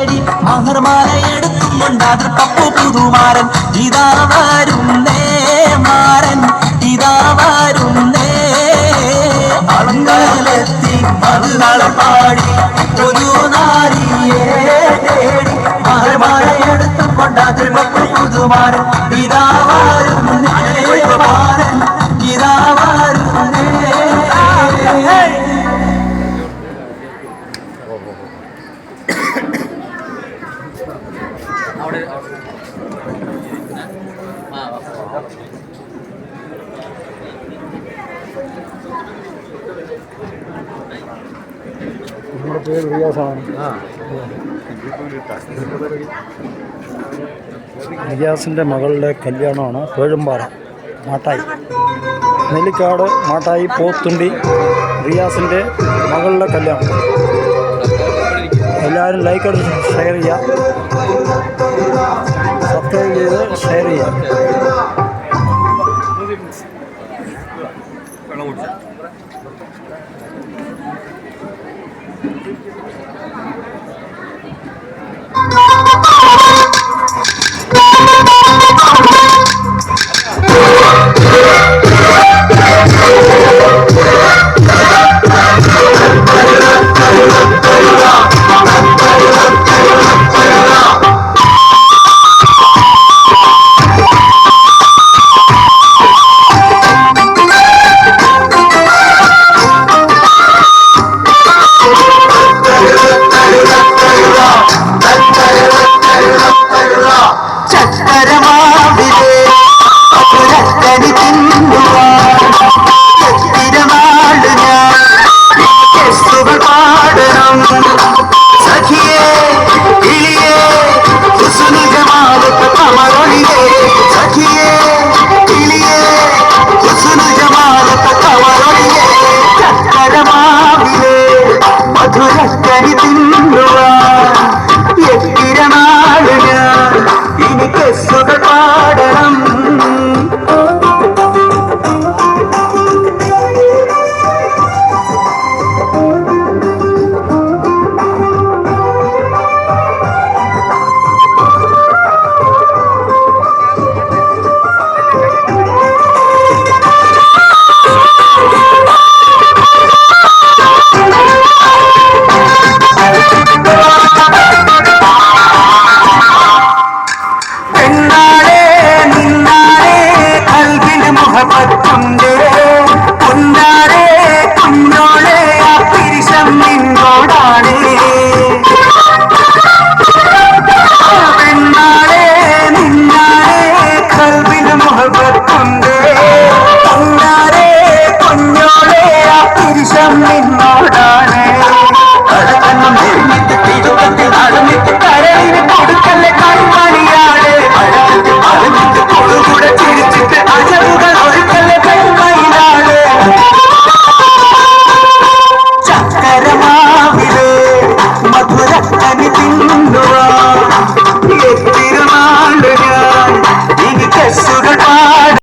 തേടി മഹർമാല എടുത്തും കൊണ്ടാതിർ പപ്പു പുതുമാരൻ ഇതാ വരുന്നേ മാരൻ ഇതാ വരുന്നേ അളങ്കാലെത്തി മധുനാളെ പാടി പുതുനാരിയെ തേടി മഹർമാല എടുത്തും കൊണ്ടാതിർ പപ്പു പുതുമാരൻ ഇതാ വരുന്നേ മാരൻ ഇതാ വരുന്നേ. നമ്മുടെ പേര് റിയാസാണ്. റിയാസിൻ്റെ മകളുടെ കല്യാണമാണ് പേഴുമ്പാറ മാട്ടായി, നെല്ലിക്കാട് മാട്ടായി പോത്തുണ്ടി റിയാസിൻ്റെ മകളുടെ കല്യാണം. എല്ലാവരും ലൈക്ക് അടിച്ച് ഷെയർ ചെയ്യുക, സബ്സ്ക്രൈബ് ചെയ്ത് ഷെയർ ചെയ്യുക. Come